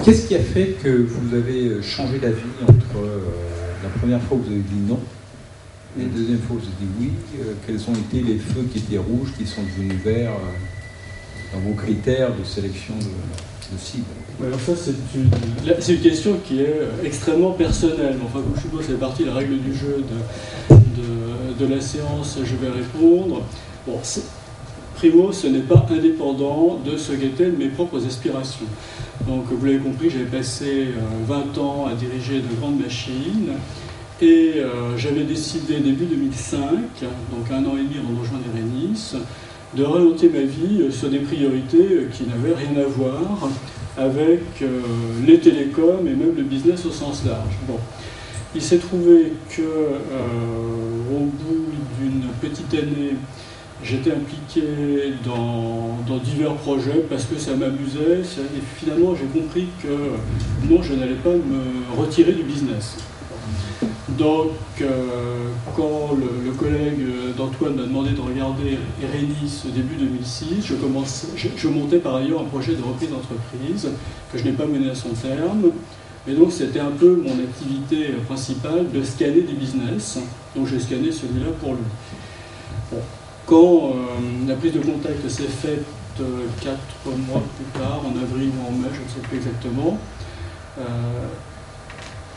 qu'est-ce qui a fait que vous avez changé d'avis entre la première fois où vous avez dit non et la deuxième fois où vous avez dit oui? Quels ont été les feux qui étaient rouges, qui sont devenus verts dans vos critères de sélection de cibles? Alors ça, c'est une question qui est extrêmement personnelle. Enfin, comme je suppose, c'est partie de la règle du jeu de la séance, je vais répondre. Bon, primo, ce n'est pas indépendant de ce qu'étaient mes propres aspirations. Donc, vous l'avez compris, j'avais passé 20 ans à diriger de grandes machines et j'avais décidé début 2005, donc 1 an et demi avant de rejoindre Irénis, de réorienter ma vie sur des priorités qui n'avaient rien à voir avec les télécoms et même le business au sens large. Bon. Il s'est trouvé que au bout d'une petite année, j'étais impliqué dans divers projets parce que ça m'amusait et finalement j'ai compris que non, je n'allais pas me retirer du business. Donc quand le collègue d'Antoine m'a demandé de regarder Irénis au début 2006, je montais par ailleurs un projet de reprise d'entreprise que je n'ai pas mené à son terme. Et donc c'était un peu mon activité principale de scanner des business. Donc j'ai scanné celui-là pour lui. Bon. Quand la prise de contact s'est faite 4 mois plus tard, en avril ou en mai, je ne sais plus exactement,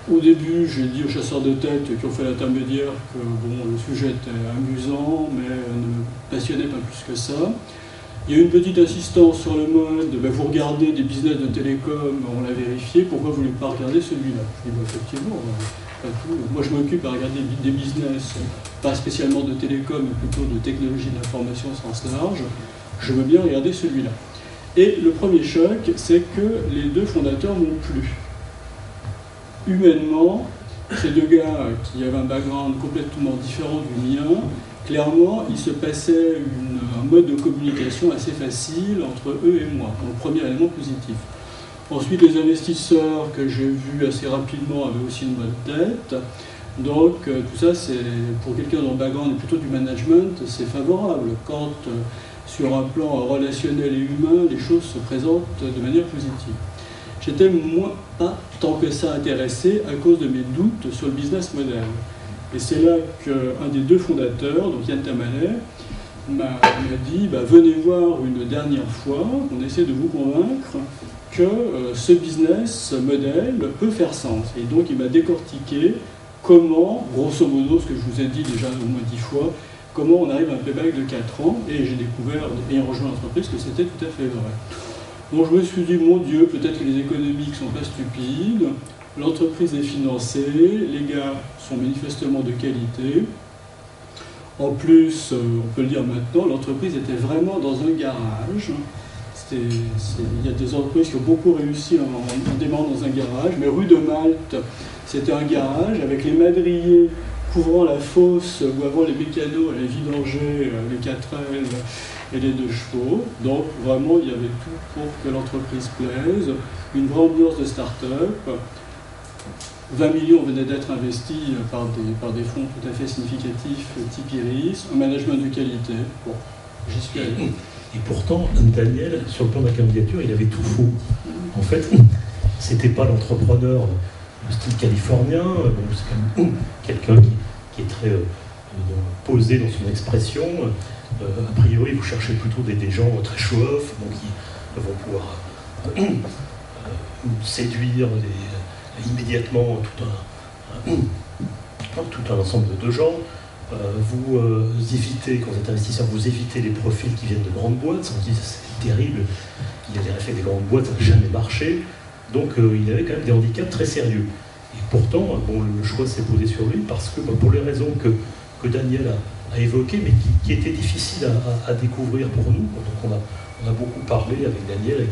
au début, j'ai dit aux chasseurs de tête qui ont fait l'intermédiaire que bon, le sujet était amusant, mais ne me passionnait pas plus que ça. Il y a eu une petite insistance sur le mode vous regardez des business de télécom, on l'a vérifié, pourquoi vous ne voulez pas regarder celui-là? Je dis effectivement, pas tout. Moi je m'occupe à regarder des business, pas spécialement de télécom, mais plutôt de technologie de l'information au sens large. Je veux bien regarder celui-là. Et le premier choc, c'est que les deux fondateurs m'ont plu. Humainement, ces deux gars qui avaient un background complètement différent du mien, clairement, il se passait un mode de communication assez facile entre eux et moi. Donc, premier élément positif. Ensuite, les investisseurs que j'ai vus assez rapidement avaient aussi une bonne tête. Donc, tout ça, c'est pour quelqu'un dont le background est plutôt du management, c'est favorable. Quand, sur un plan relationnel et humain, les choses se présentent de manière positive. J'étais pas tant que ça intéressé à cause de mes doutes sur le business model. Et c'est là qu'un des deux fondateurs, donc Yann Tamalet, m'a dit venez voir une dernière fois, on essaie de vous convaincre que ce business model peut faire sens. Et donc il m'a décortiqué comment, grosso modo, ce que je vous ai dit déjà au moins 10 fois, comment on arrive à un payback de 4 ans, et j'ai découvert, ayant rejoint l'entreprise, que c'était tout à fait vrai. Donc je me suis dit, mon Dieu, peut-être que les économiques ne sont pas stupides, l'entreprise est financée, les gars sont manifestement de qualité. En plus, on peut le dire maintenant, l'entreprise était vraiment dans un garage. Il y a des entreprises qui ont beaucoup réussi en démarrant dans un garage, mais rue de Malte, c'était un garage avec les madriers couvrant la fosse où avant les mécanos allaient vidanger les 4L et les 2 chevaux. Donc vraiment, il y avait tout pour que l'entreprise plaise. Une vraie ambiance de start-up. 20 millions venaient d'être investis par des fonds tout à fait significatifs, type Iris, un management de qualité. Bon, j'y suis allé. Et pourtant, Daniel, sur le plan de la candidature, il avait tout faux. En fait, c'était pas l'entrepreneur de style californien, c'est quand même quelqu'un qui est très posé dans son expression. A priori, vous cherchez plutôt des gens très show-off, donc qui vont pouvoir séduire immédiatement tout un ensemble de gens. Vous évitez, quand vous êtes investisseur, vous évitez les profils qui viennent de grandes boîtes. On dit c'est terrible, il y a des effets des grandes boîtes, ça n'a jamais marché. Donc il avait quand même des handicaps très sérieux. Et pourtant, le choix s'est posé sur lui parce que, pour les raisons que Daniel a évoquées, mais qui étaient difficiles à découvrir pour nous. Donc on a beaucoup parlé avec Daniel, avec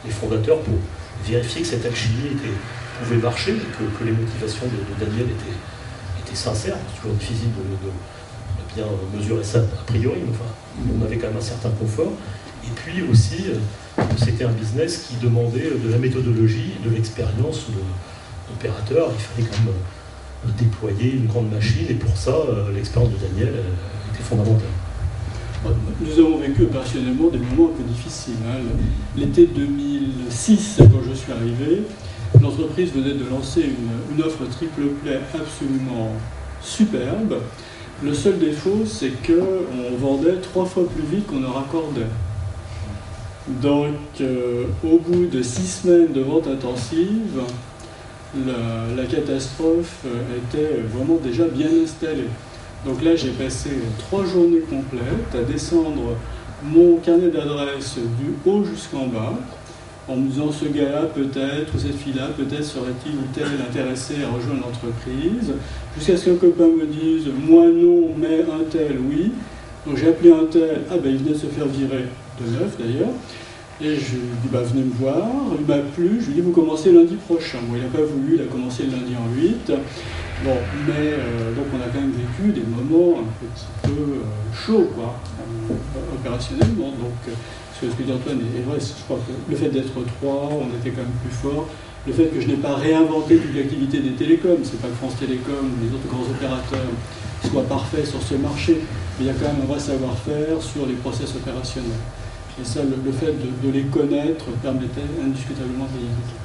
les fondateurs, pour vérifier que cette alchimie pouvait marcher, que les motivations de Daniel étaient sincères. C'est toujours difficile de bien mesurer ça a priori, mais enfin, on avait quand même un certain confort. Et puis aussi, c'était un business qui demandait de la méthodologie, de l'expérience d'opérateur. Il fallait quand même déployer une grande machine, et pour ça, l'expérience de Daniel était fondamentale. Nous avons vécu vécu opérationnellement des moments un peu difficiles. Hein. L'été 2006, quand je suis arrivé, l'entreprise venait de lancer une offre triple play absolument superbe. Le seul défaut, c'est qu'on vendait 3 fois plus vite qu'on ne raccordait. Donc, au bout de 6 semaines de vente intensive, la catastrophe était vraiment déjà bien installée. Donc là, j'ai passé 3 journées complètes à descendre mon carnet d'adresses du haut jusqu'en bas, en me disant ce gars-là peut-être, ou cette fille-là peut-être serait-il ou tel intéressé à rejoindre l'entreprise, jusqu'à ce qu'un copain me dise moi non, mais un tel oui. Donc j'ai appelé un tel, ah ben il venait de se faire virer, de neuf d'ailleurs, et je lui ai dit bah venez me voir, il m'a plu, je lui ai dit vous commencez lundi prochain. Bon, il n'a pas voulu, il a commencé le lundi en 8. Bon, mais donc on a quand même vécu des moments un petit peu chauds, quoi, opérationnellement. Donc, ce que dit Antoine est vrai, je crois que le fait d'être 3, on était quand même plus fort. Le fait que je n'ai pas réinventé toute l'activité des télécoms, c'est pas que France Télécom ou les autres grands opérateurs soient parfaits sur ce marché, mais il y a quand même un vrai savoir-faire sur les process opérationnels. Et ça, le fait de les connaître permettait indiscutablement de les éviter.